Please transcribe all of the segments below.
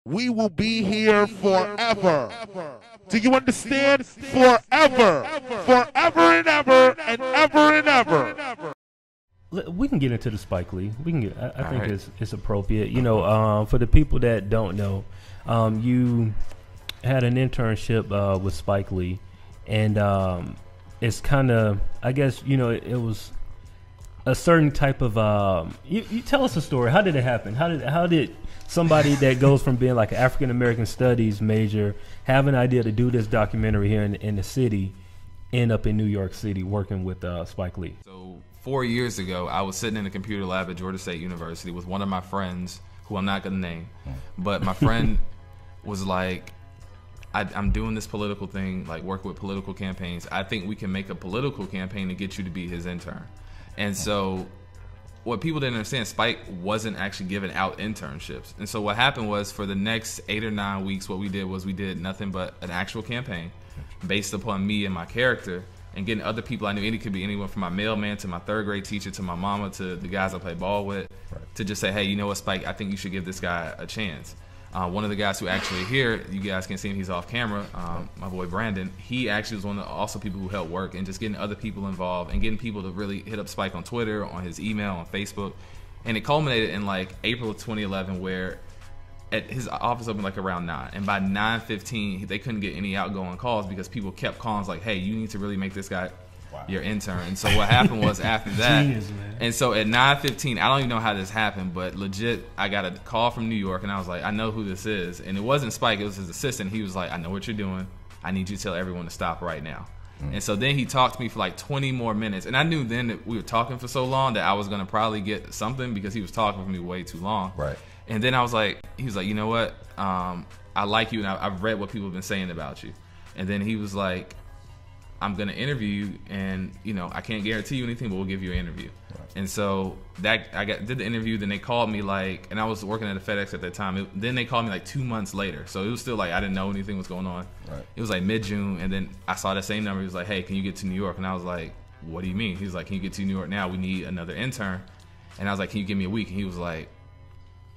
We will be here forever. Do you understand? Forever. Forever and ever and ever and ever. We can get into the Spike Lee. We can get. I think right. it's appropriate. You know, for the people that don't know, you had an internship with Spike Lee, and it's kind of, I guess, you know, it was a certain type of. You tell us a story. How did it happen? How did somebody that goes from being like an African American studies major have an idea to do this documentary here in the city, end up in New York City working with Spike Lee? So 4 years ago, I was sitting in a computer lab at Georgia State University with one of my friends, who I'm not going to name, but my friend was like, I'm doing this political thing, like work with political campaigns. I think we can make a political campaign to get you to be his intern. And so what people didn't understand, Spike wasn't actually giving out internships. And so what happened was, for the next 8 or 9 weeks, what we did was we did nothing but an actual campaign based upon me and my character, and getting other people I knew. It could be anyone from my mailman to my third grade teacher to my mama to the guys I play ball with, to just say, hey, you know what, Spike, I think you should give this guy a chance. One of the guys who actually here, you guys can see him, he's off camera, my boy Brandon, he actually was one of the also people who helped work, and just getting other people involved and getting people to really hit up Spike on Twitter, on his email, on Facebook. And it culminated in like April of 2011, where at his office opened like around 9, and by 9:15 they couldn't get any outgoing calls because people kept calling like, hey, you need to really make this guy your intern. And so what happened was, after that, Genius, man. and so at 9:15, I don't even know how this happened, but legit, I got a call from New York, and I was like, I know who this is. And it wasn't Spike, it was his assistant. He was like, I know what you're doing. I need you to tell everyone to stop right now. And so then he talked to me for like 20 more minutes, and I knew then that we were talking for so long that I was going to probably get something, because he was talking for me way too long. Right. And then I was like, he was like, you know what? I like you, and I've read what people have been saying about you. And then he was like, I'm going to interview you, and, you know, I can't guarantee you anything, but we'll give you an interview. Right. And so that did the interview. Then they called me, like, and I was working at a FedEx at that time. Then they called me like 2 months later. So it was still like I didn't know anything was going on. Right. It was like mid-June, and then I saw that same number. He was like, hey, can you get to New York? And I was like, what do you mean? He was like, can you get to New York now? We need another intern. And I was like, can you give me a week? And he was like,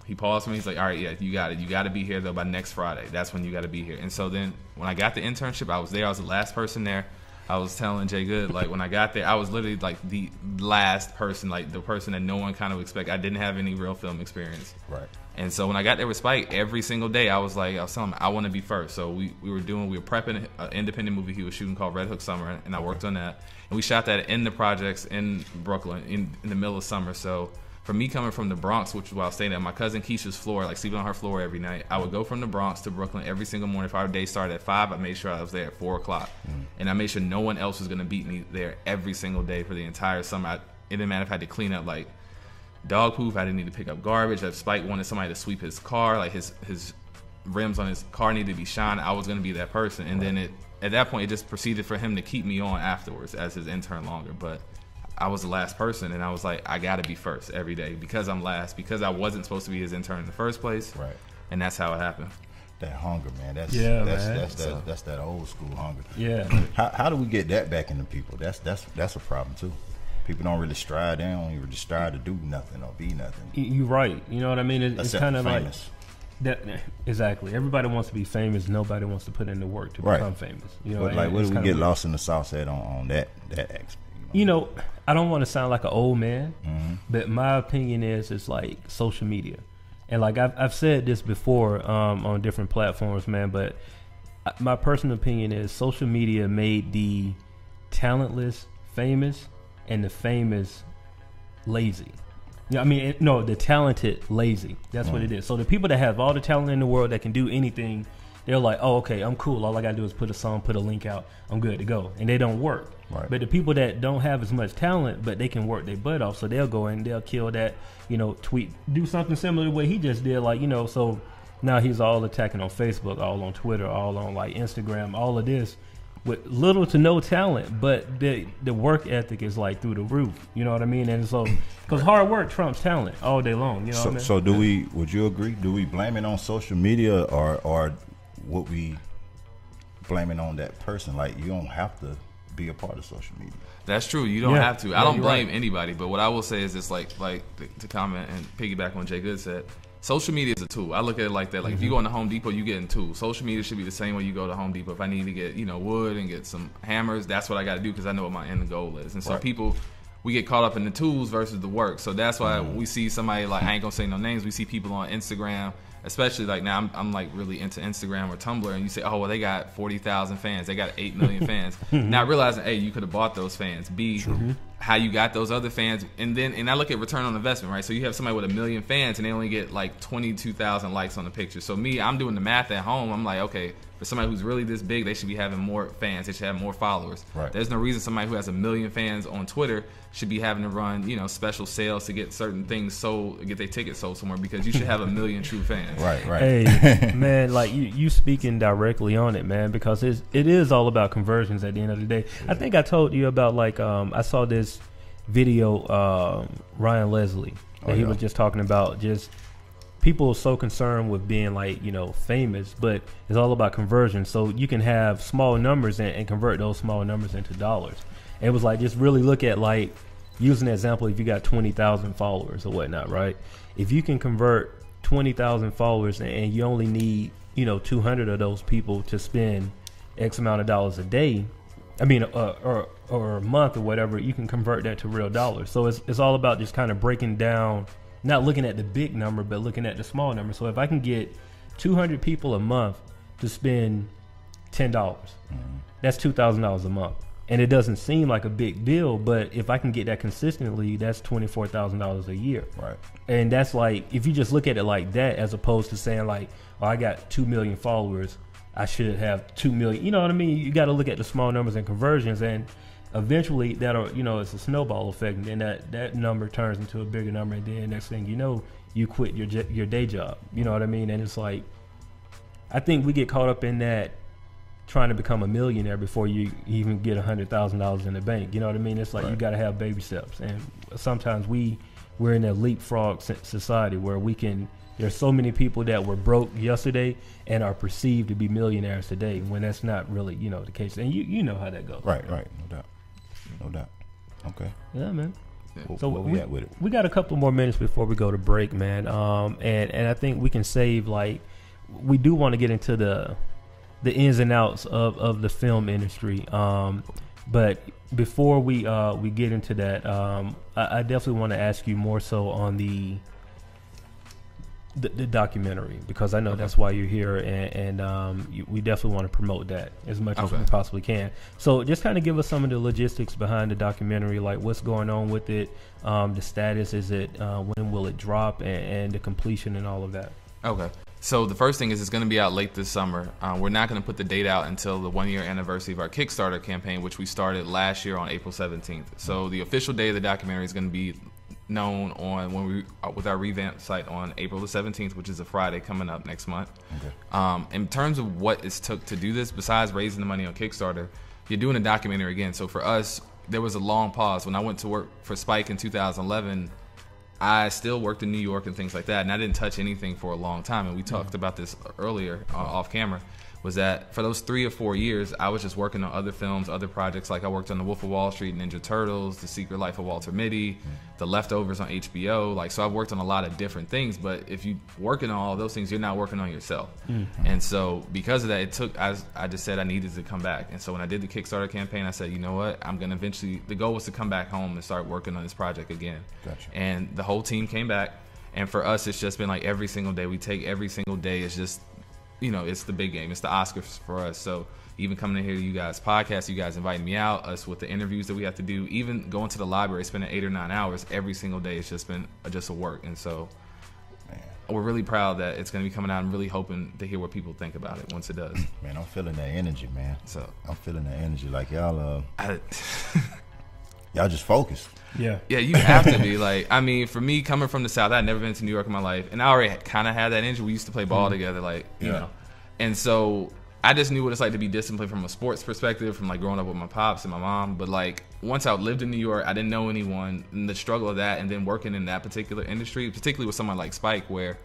he paused for me. He's like, all right, yeah, you got it. You got to be here, though, by next Friday. That's when you got to be here. And so then when I got the internship, I was there. I was the last person there. I was telling Jay Good, like, when I got there, I was literally like the last person, like the person that no one kind of expected. I didn't have any real film experience. Right. And so when I got there with Spike, every single day I was telling him, I want to be first. So we were prepping an independent movie he was shooting called Red Hook Summer, and I worked on that. And we shot that in the projects in Brooklyn in the middle of summer. So for me, coming from the Bronx, which was where I was staying at my cousin Keisha's floor, like sleeping on her floor every night, I would go from the Bronx to Brooklyn every single morning. If our day started at 5, I made sure I was there at 4 o'clock. And I made sure no one else was going to beat me there every single day for the entire summer. It didn't matter if I had to clean up like dog poop, I didn't need to pick up garbage. If Spike wanted somebody to sweep his car, like his rims on his car needed to be shined, I was going to be that person. And then at that point, it just proceeded for him to keep me on afterwards as his intern longer. But I was the last person, and I was like, I gotta be first every day because I'm last, because I wasn't supposed to be his intern in the first place. Right. And that's how it happened. That hunger, man. That's that old school hunger. Yeah. How do we get that back into people? That's a problem too. People don't really strive. They don't even strive to do nothing or be nothing. You're right. You know what I mean? It's kind of like that. Exactly. Everybody wants to be famous. Nobody wants to put in the work to become famous. You know, but like, where do we get lost in the sauce at on that aspect? You know, I don't want to sound like an old man, but my opinion is it's like social media. And like I've said this before on different platforms, man, but my personal opinion is social media made the talentless famous and the famous lazy. Yeah, I mean, no, the talented lazy. That's what it is. So the people that have all the talent in the world that can do anything, they're like, oh, okay, I'm cool. All I got to do is put a song, put a link out. I'm good to go. And they don't work. Right. But the people that don't have as much talent, but they can work their butt off, so they'll go and they'll kill that, you know, tweet, do something similar to what he just did. Like, you know, so now he's all attacking on Facebook, all on Twitter, all on like Instagram, all of this with little to no talent, but the work ethic is like through the roof. You know what I mean? And so, because hard work trumps talent all day long. You know what I mean? So would you agree? Do we blame it on social media or would we blame it on that person? Like, you don't have to be a part of social media. That's true. You don't have to. I don't blame anybody, but what I will say is this, like to comment and piggyback on Jay Good said, social media is a tool. I look at it like that. Like if you go into Home Depot, you getting tools. Social media should be the same way you go to Home Depot. If I need to get, wood and get some hammers, that's what I got to do because I know what my end goal is. And so people, we get caught up in the tools versus the work. So that's why we see somebody like, I ain't gonna say no names, we see people on Instagram, especially like now I'm like really into Instagram or Tumblr, and you say, oh, well, they got 40,000 fans, they got 8 million fans. Not realizing, A, you could have bought those fans. B, how you got those other fans. And I look at return on investment, right? So you have somebody with 1 million fans and they only get like 22,000 likes on the picture. So me, I'm doing the math at home. I'm like, okay, for somebody who's really this big, they should be having more fans. They should have more followers. Right. There's no reason somebody who has 1 million fans on Twitter should be having to run, special sales to get certain things sold, get their tickets sold somewhere, because you should have 1 million true fans. Right. Hey, man, like you speaking directly on it, man, because it is all about conversions at the end of the day. Yeah. I think I told you about I saw this video, Ryan Leslie, that he was just talking about just people are so concerned with being famous, but it's all about conversion. So you can have small numbers and convert those small numbers into dollars. And it was like, just really look at using the example, if you got 20,000 followers or whatnot, right? If you can convert 20,000 followers and you only need, 200 of those people to spend X amount of dollars a day, or a month or whatever, you can convert that to real dollars. So it's all about just kind of breaking down, not looking at the big number, but looking at the small number. So if I can get 200 people a month to spend $10, that's $2,000 a month. And it doesn't seem like a big deal, but if I can get that consistently, that's $24,000 a year. Right. And that's if you just look at it like that, as opposed to saying I got 2 million followers, I should have 2 million. You know what I mean? You got to look at the small numbers and conversions, and eventually that'll, it's a snowball effect, and then that number turns into a bigger number, and then next thing you know, you quit your day job. You know what I mean? And it's I think we get caught up in that, trying to become a millionaire before you even get $100,000 in the bank. You know what I mean? It's you got to have baby steps, and sometimes we're in a leapfrog society where there's so many people that were broke yesterday and are perceived to be millionaires today, when that's not really, the case. And you know how that goes. Right. No doubt. Okay. Yeah, man. Yeah. So where we at with it? We got a couple more minutes before we go to break, man. And I think we can save, we do want to get into the ins and outs of the film industry. But before we get into that, I definitely want to ask you more so on the documentary, because I know that's why you're here, and we definitely want to promote that as much as we possibly can. So just kind of give us some of the logistics behind the documentary, like what's going on with it, the status, is it, when will it drop, and the completion and all of that. Okay. So the first thing is it's going to be out late this summer. We're not going to put the date out until the 1-year anniversary of our Kickstarter campaign, which we started last year on April 17th. So the official day of the documentary is going to be known with our revamped site on April the 17th, which is a Friday coming up next month. Okay. In terms of what it took to do this, besides raising the money on Kickstarter, you're doing a documentary again. So for us, there was a long pause. When I went to work for Spike in 2011, I still worked in New York and things like that, and I didn't touch anything for a long time. And we talked about this earlier off camera, was that for those 3 or 4 years, I was just working on other films, other projects. Like I worked on The Wolf of Wall Street, Ninja Turtles, The Secret Life of Walter Mitty, The Leftovers on HBO. So I've worked on a lot of different things, but if you working on all those things, you're not working on yourself. And so because of that, it took, I just said I needed to come back. And so when I did the Kickstarter campaign, I said, you know what, I'm going to eventually, the goal was to come back home and start working on this project again. Gotcha. And the whole team came back. And for us, it's just been every single day. We take every single day. It's just, it's the big game. It's the Oscars for us. So even coming in here to you guys' podcast, you guys inviting me out, us with the interviews that we have to do, even going to the library, spending 8 or 9 hours every single day, it's just been just a work. And so we're really proud that it's going to be coming out. I'm really hoping to hear what people think about it once it does. Man, I'm feeling that energy, man. So I'm feeling that energy. Like y'all, y'all just focused. Yeah, you have to be. For me, coming from the South, I'd never been to New York in my life, and I already kind of had that energy. We used to play ball together, you know. And so I just knew what it's like to be disciplined from a sports perspective, from growing up with my pops and my mom. But once I lived in New York, I didn't know anyone, and the struggle of that, and then working in that particular industry, particularly with someone like Spike, where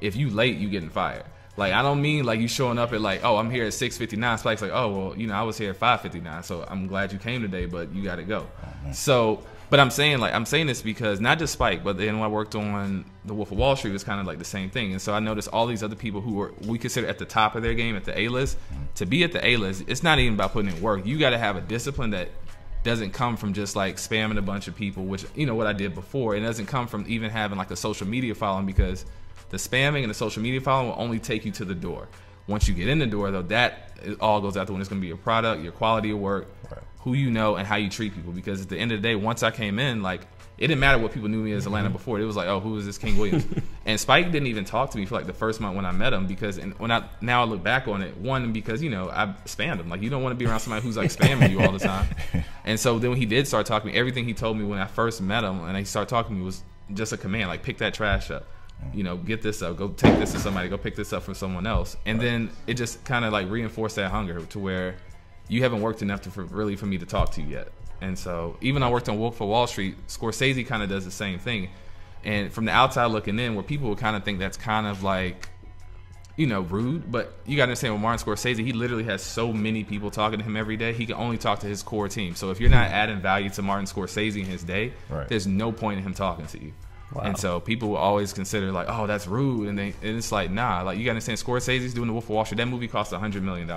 if you late, you getting fired. I don't mean you showing up at oh, I'm here at 6:59. Spike's oh, well, I was here at 5:59, so I'm glad you came today, but you got to go. So But I'm saying this because not just Spike, but then when I worked on The Wolf of Wall Street, it was kind of like the same thing. And so I noticed all these other people who we consider at the top of their game, at the A-list. To be at the A-list, it's not even about putting in work. You got to have a discipline that doesn't come from just like spamming a bunch of people, which, you know, what I did before. It doesn't come from even having like a social media following, because the spamming and the social media following will only take you to the door. Once you get in the door, though, that all goes out the window. It's going to be your product, your quality of work, who you know, and how you treat people. Because at the end of the day, once I came in, like, it didn't matter what people knew me as Atlanta before. It was like, oh, who is this King Williams? And Spike didn't even talk to me for like the first month when I met him, because now I look back on it, one, because, you know, I spammed him. Like, you don't want to be around somebody who's like spamming you all the time. And so then when he did start talking to me, everything he told me when I first met him and he started talking to me was just a command, like, pick that trash up. You know, get this up, go take this to somebody, go pick this up from someone else. And then it just kind of like reinforced that hunger to where you haven't worked enough for me to talk to you yet. And so even I worked on Wolf of Wall Street, Scorsese kind of does the same thing. And from the outside looking in, where people would kind of think that's kind of like, you know, rude, but you got to understand, with Martin Scorsese, he literally has so many people talking to him every day. He can only talk to his core team. So if you're not adding value to Martin Scorsese in his day, there's no point in him talking to you. Wow. And so people will always consider like, oh, that's rude, and it's like, nah. Like, you got to understand, Scorsese's doing The Wolf of Wall Street. That movie cost $100 million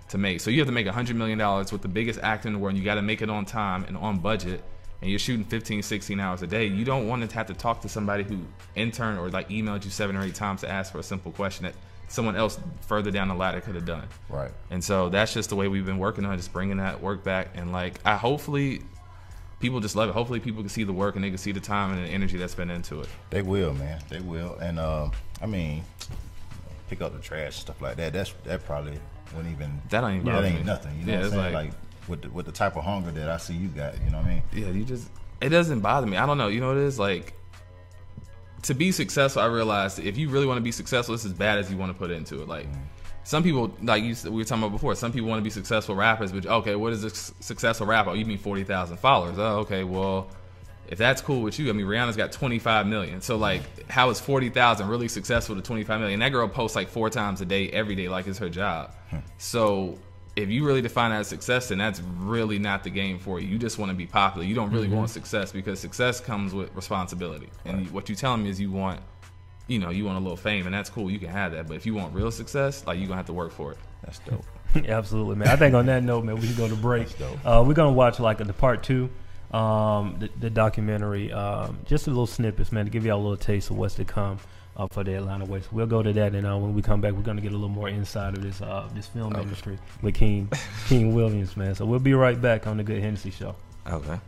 to make. So you have to make $100 million with the biggest actor in the world, and you got to make it on time and on budget. And you're shooting 15, 16 hours a day. You don't want to have to talk to somebody who interned or like emailed you 7 or 8 times to ask for a simple question that someone else further down the ladder could have done. Right. And so that's just the way we've been working on, just bringing that work back. And like, hopefully people just love it. Hopefully people can see the work and they can see the time and the energy that's been into it. They will, man. They will. And I mean, pick up the trash, stuff like that. That probably wouldn't even. That ain't nothing. You know what I'm saying? Like with the type of hunger that I see you got. You know what I mean? Yeah. It doesn't bother me. I don't know. You know what it is? Like, to be successful, I realized if you really want to be successful, it's as bad as you want to put into it. Like. Some people, like we were talking about before, some people want to be successful rappers, but okay, what is a successful rapper? Oh, you mean 40,000 followers? Oh, okay, well, if that's cool with you, I mean, Rihanna's got 25 million. So, like, how is 40,000 really successful to 25 million? That girl posts like 4 times a day, every day, like it's her job. So, if you really define that as success, then that's really not the game for you. You just want to be popular. You don't really want success, because success comes with responsibility. And what you tell me is you want a little fame, and that's cool. You can have that. But if you want real success, like, you're going to have to work for it. That's dope. Absolutely, man. I think on that note, man, we can go to break. We're going to watch like the part 2, the documentary, just a little snippets, man, to give you all a little taste of what's to come for the Atlanta way. So we'll go to that, and when we come back, we're going to get a little more inside of this film industry with King Williams, man. So we'll be right back on the Good HenneC Show. Okay.